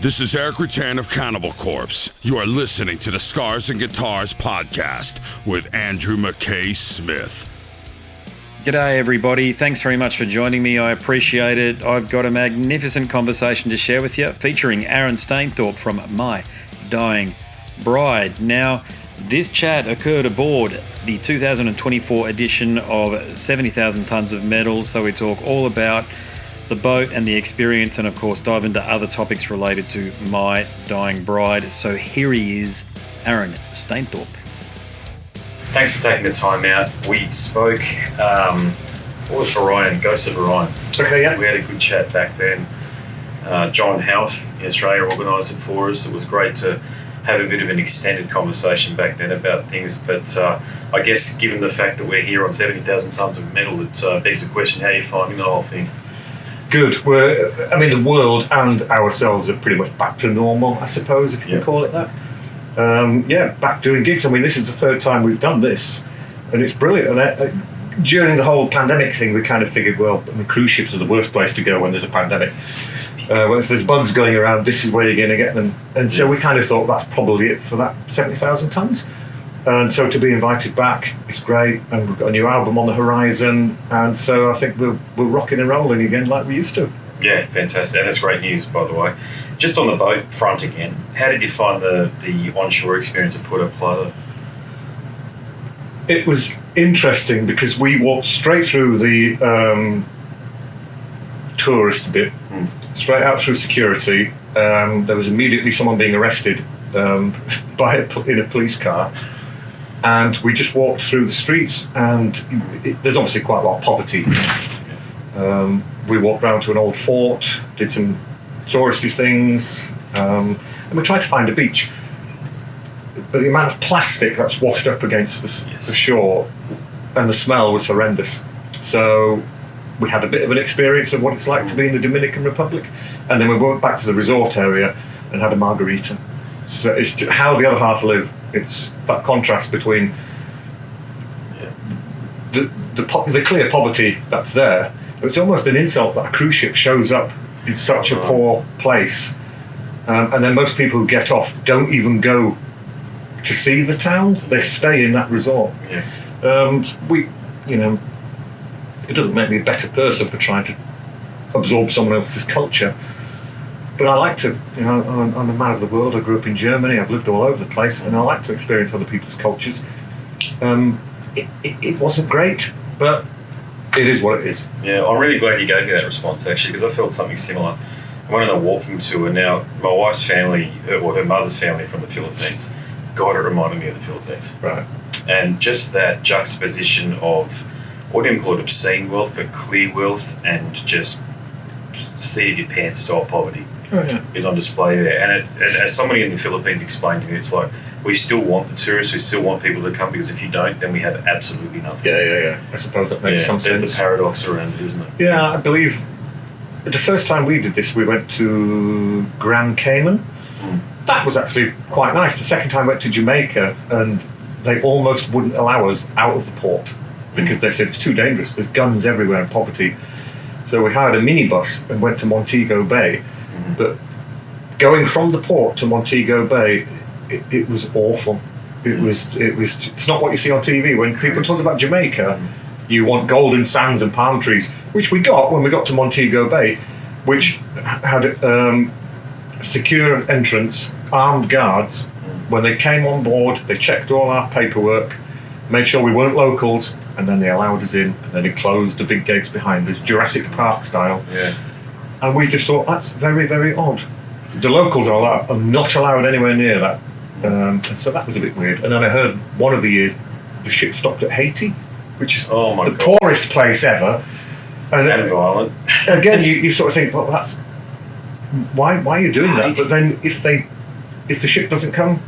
This is Eric Rutan of Cannibal Corpse. You are listening to the Scars and Guitars podcast with Andrew McKay Smith. G'day everybody, thanks very much for joining me, I appreciate it. I've got a magnificent conversation to share with you featuring Aaron Stainthorpe from My Dying Bride. Now, this chat occurred aboard the 2024 edition of 70,000 Tons of Metal, so we talk all about the boat and the experience, and of course dive into other topics related to My Dying Bride. So here he is, Aaron Stainthorpe. Thanks for taking the time out. We spoke, what was Orion? Ghost of Orion. Okay, yeah. We had a good chat back then. John Houth in Australia organised it for us. It was great to have a bit of an extended conversation back then about things, but I guess given the fact that we're here on 70,000 Tons of Metal, it begs the question, how are you finding the whole thing? Good. The world and ourselves are pretty much back to normal, I suppose, if you can call it that. Back doing gigs. I mean, this is the third time we've done this, and it's brilliant. And during the whole pandemic thing, we kind of figured, well, cruise ships are the worst place to go when there's a pandemic. Well, if there's bugs going around, this is where you're going to get them. And so we kind of thought that's probably it for that 70,000 tons. And so to be invited back, it's great. And we've got a new album on the horizon. And so I think we're rocking and rolling again like we used to. Yeah, fantastic. And that's great news, by the way. Just on the boat front again, how did you find the onshore experience at Puerto Plata? It was interesting because we walked straight through the tourist bit, straight out through security. There was immediately someone being arrested in a police car. And we just walked through the streets, and there's obviously quite a lot of poverty. We walked round to an old fort, did some touristy things, and we tried to find a beach. But the amount of plastic that's washed up against the shore, and the smell was horrendous. So we had a bit of an experience of what it's like to be in the Dominican Republic, and then we went back to the resort area and had a margarita. So it's how the other half live. It's that contrast between the clear poverty that's there. It's almost an insult that a cruise ship shows up in such a poor place, and then most people who get off don't even go to see the towns. They stay in that resort. It doesn't make me a better person for trying to absorb someone else's culture. But I like to, I'm a man of the world. I grew up in Germany. I've lived all over the place, and I like to experience other people's cultures. It wasn't great, but it is what it is. Yeah, I'm really glad you gave me that response, actually, because I felt something similar. I went on a walking tour. Now, my wife's family, her mother's family are from the Philippines. God, it reminded me of the Philippines. Right. And just that juxtaposition of, what do you call it, obscene wealth, but clear wealth, and just seat of your pants style poverty. Is on display there, and as somebody in the Philippines explained to me, it's like we still want the tourists, we still want people to come, because if you don't, then we have absolutely nothing. Yeah. I suppose that makes some sense. There's the paradox around it, isn't it? Yeah, I believe the first time we did this, we went to Grand Cayman. That was actually quite nice. The second time we went to Jamaica, and they almost wouldn't allow us out of the port because they said it's too dangerous. There's guns everywhere and poverty. So we hired a minibus and went to Montego Bay. But going from the port to Montego Bay, it was awful. It's not what you see on TV. When people talk about Jamaica, you want golden sands and palm trees, which we got when we got to Montego Bay, which had secure entrance, armed guards. When they came on board, they checked all our paperwork, made sure we weren't locals, and then they allowed us in, and then they closed the big gates behind us, Jurassic Park style. Yeah. And we just thought, that's very, very odd. The locals are not allowed anywhere near that. And so that was a bit weird. And then I heard one of the years the ship stopped at Haiti, which is the poorest place ever. And violent. Again, you sort of think, well, that's... Why are you doing that? But then if the ship doesn't come,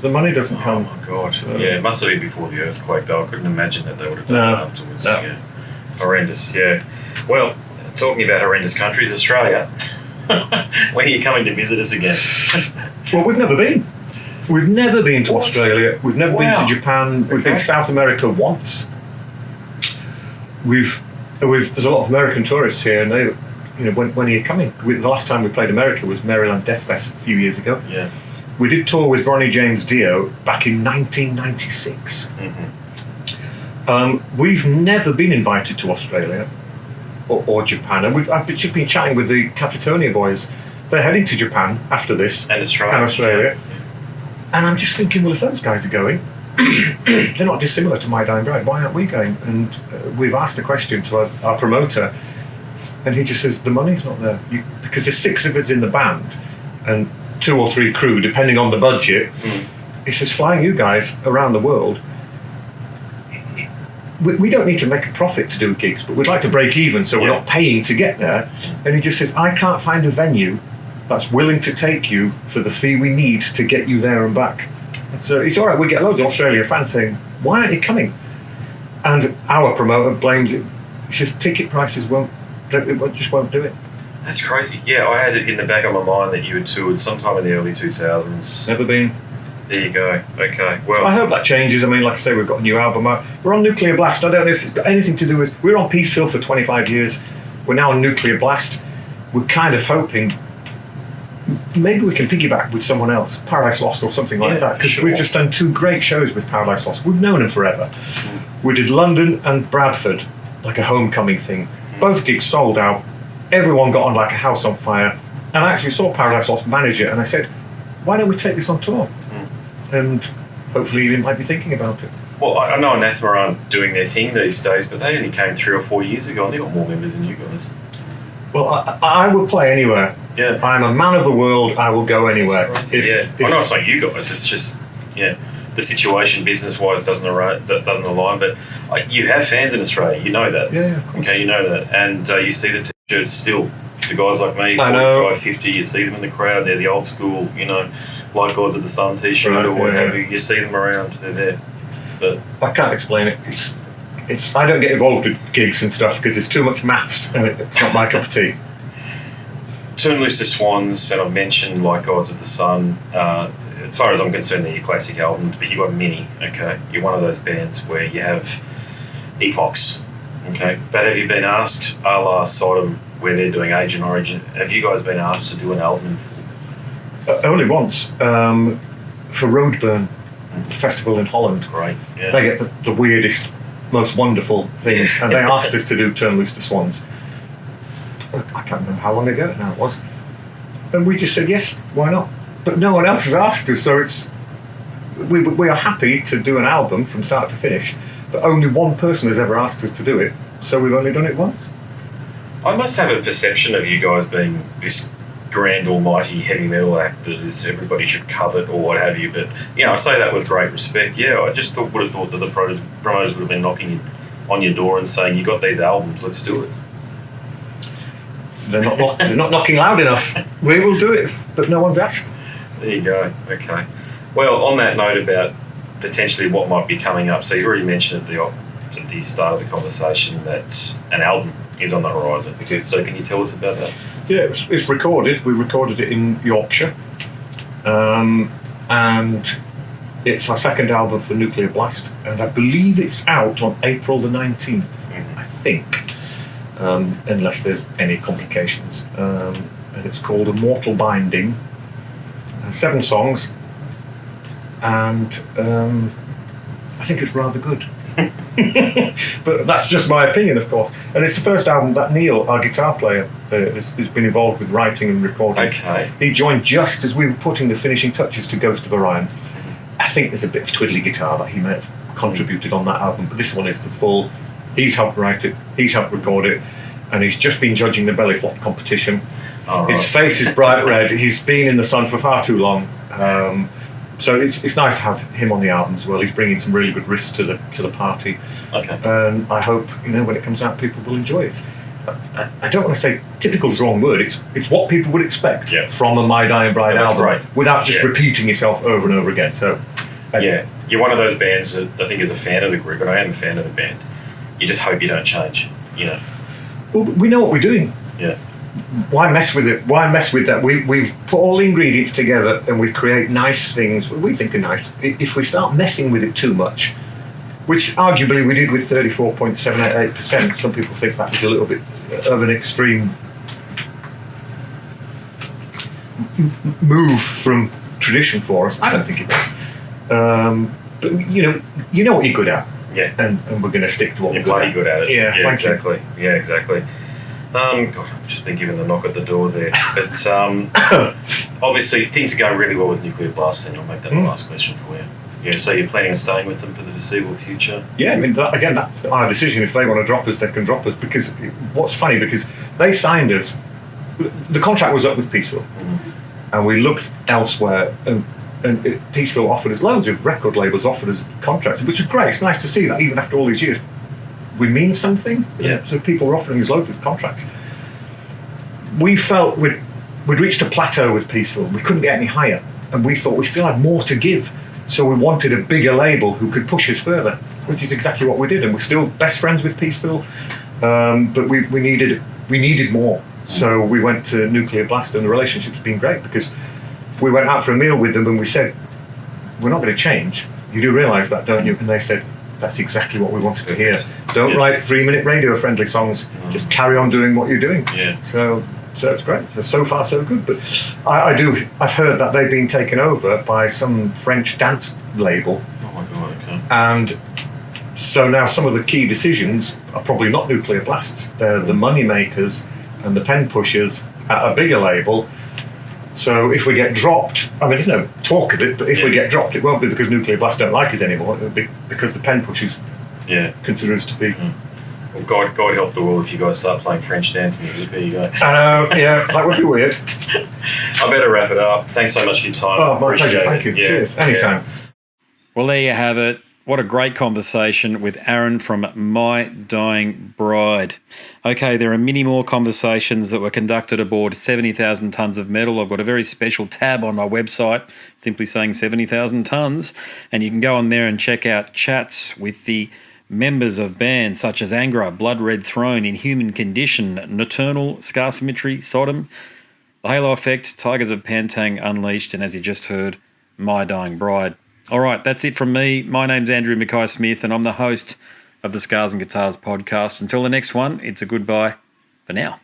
the money doesn't come. Oh my God. It must have been before the earthquake, though. I couldn't imagine that they would have done it afterwards. No. Yeah. Horrendous, yeah. Well, talking about horrendous countries, Australia. When are you coming to visit us again? Well, we've never been. We've never been to Australia. We've never been to Japan. We've been to South America once. There's a lot of American tourists here, and when are you coming? The last time we played America was Maryland Death Fest a few years ago. Yeah. We did tour with Ronnie James Dio back in 1996. We've never been invited to Australia or Japan, and I've just been chatting with the Catatonia boys. They're heading to Japan after this And Australia. And I'm just thinking, well, if those guys are going, they're not dissimilar to My Dying Bride. Why aren't we going? And we've asked the question to our promoter, and he just says the money's not there because there's 6 of us in the band and 2 or 3 crew, depending on the budget. He says, flying you guys around the world. We don't need to make a profit to do gigs, but we'd like to break even, so we're not paying to get there. And he just says, I can't find a venue that's willing to take you for the fee we need to get you there and back. So it's all right, we get loads of Australia fans saying, why aren't you coming? And our promoter blames it. He says ticket prices just won't do it. That's crazy. Yeah, I had it in the back of my mind that you had toured sometime in the early 2000s. Never been. There you go. Okay. Well, so I hope that changes. I mean, like I say, we've got a new album out. We're on Nuclear Blast. I don't know if it's got anything to do with... We're on Peace Hill for 25 years. We're now on Nuclear Blast. We're kind of hoping maybe we can piggyback with someone else, Paradise Lost or something like that, because we've just done 2 great shows with Paradise Lost. We've known them forever. We did London and Bradford, like a homecoming thing. Both gigs sold out. Everyone got on like a house on fire. And I actually saw Paradise Lost manage it, and I said, why don't we take this on tour? And hopefully they might be thinking about it. Well, I know Anathema aren't doing their thing these days, but they only came 3 or 4 years ago and they got more members than you guys. Well, I will play anywhere. Yeah. I'm a man of the world. I will go anywhere. I know it's not you guys. It's just, the situation business-wise doesn't align. But you have fans in Australia. You know that. Yeah, of course. Okay, you know that. And you see the T-shirts still. The guys like me, 45, 50, you see them in the crowd. They're the old school, Like Gods of the Sun T-shirt or what have you. You see them around. They're there. But I can't explain it. It's I don't get involved with gigs and stuff because it's too much maths and it's not my cup of tea. Turn Loose the Swans, and I've mentioned Like Gods of the Sun. As far as I'm concerned, they're your classic albums, but you've got many, okay? You're one of those bands where you have epochs, okay? But have you been asked, a la Sodom, where they're doing Age and Origin, have you guys been asked to do an album? Only once, for Roadburn Festival in Holland. Great, yeah. They get the weirdest, most wonderful things, and they asked us to do Turn Loose the Swans. I can't remember how long ago now it was. And we just said, yes, why not? But no one else has asked us, so we are happy to do an album from start to finish, but only one person has ever asked us to do it, so we've only done it once. I must have a perception of you guys being this grand almighty heavy metal act that is everybody should covet or what have you, but I say that with great respect. I just would have thought that the promoters would have been knocking on your door and saying, you got these albums, let's do it. They're not knocking loud enough. We will do it, but no one's asked. There you go. Okay. Well, on that note about potentially what might be coming up, so you already mentioned at the start of the conversation that an album is on the horizon. It is. So can you tell us about that? Yeah, it's recorded. We recorded it in Yorkshire. And it's our second album for Nuclear Blast. And I believe it's out on April the 19th, I think. Unless there's any complications. And it's called Immortal Binding. 7 songs. And I think it's rather good. But that's just my opinion, of course. And it's the first album that Neil, our guitar player, has been involved with writing and recording. Okay. He joined just as we were putting the finishing touches to Ghost of Orion. I think there's a bit of twiddly guitar that he may have contributed on that album, but this one is the full. He's helped write it, he's helped record it, and he's just been judging the belly flop competition. His face is bright red. He's been in the sun for far too long. So it's nice to have him on the album as well. He's bringing some really good riffs to the party. Okay. And I hope when it comes out, people will enjoy it. I don't want to say typical is the wrong word. It's what people would expect from a My Dying Bride album, right. without just repeating yourself over and over again. So you're one of those bands that I think is a fan of the group, and I am a fan of the band. You just hope you don't change. Well, we know what we're doing. Yeah. Why mess with it? Why mess with that? We've put all the ingredients together and we create nice things. We think are nice. If we start messing with it too much, which arguably we did with 34.788%, some people think that was a little bit of an extreme move from tradition for us. I don't think it was. But you know what you're good at. Yeah. And we're going to stick to what You're we're bloody good at it. Yeah, exactly. Yeah, exactly. God, I've just been given the knock at the door there. But obviously, things are going really well with Nuclear Blast, and I'll make that the last question for you. Yeah, so you're planning on staying with them for the foreseeable future? Yeah, I mean, that's our decision. If they want to drop us, they can drop us. Because what's funny, because they signed us, the contract was up with Peaceful, and we looked elsewhere, and Peaceful offered us, loads of record labels offered us contracts, which was great. It's nice to see that even after all these years, we mean something. Yeah. So people were offering us loads of contracts. We felt we'd reached a plateau with Peaceful. We couldn't get any higher, and we thought we still had more to give. So we wanted a bigger label who could push us further, which is exactly what we did. And we're still best friends with Peaceful, but we needed more. So we went to Nuclear Blast, and the relationship's been great because we went out for a meal with them and we said, we're not going to change. You do realise that, don't you? And they said, that's exactly what we wanted to hear. Don't write 3-minute radio-friendly songs. Just carry on doing what you're doing. Yeah. So it's great. So far, so good. But I've heard that they've been taken over by some French dance label. Oh my God, okay. And so now some of the key decisions are probably not Nuclear Blasts. They're the money makers and the pen pushers at a bigger label. So if we get dropped, I mean, there's no talk of it, but if we get dropped, it won't be because Nuclear Blast don't like us anymore. It'll be because the pen pushers consider us to be. Well, God help the world if you guys start playing French dance music. There you go. I know, yeah, that would be weird. I better wrap it up. Thanks so much for your time. Oh, my pleasure. Appreciate Thank you. Yeah. Cheers. Anytime. Well, there you have it. What a great conversation with Aaron from My Dying Bride. Okay, there are many more conversations that were conducted aboard 70,000 tonnes of metal. I've got a very special tab on my website, simply saying 70,000 tonnes, and you can go on there and check out chats with the members of bands such as Angra, Blood Red Throne, Inhuman Condition, Nocturnal, Scar Symmetry, Sodom, The Halo Effect, Tigers of Pantang Unleashed, and as you just heard, My Dying Bride. All right, that's it from me. My name's Andrew Mackay-Smith, and I'm the host of the Scars and Guitars podcast. Until the next one, it's a goodbye for now.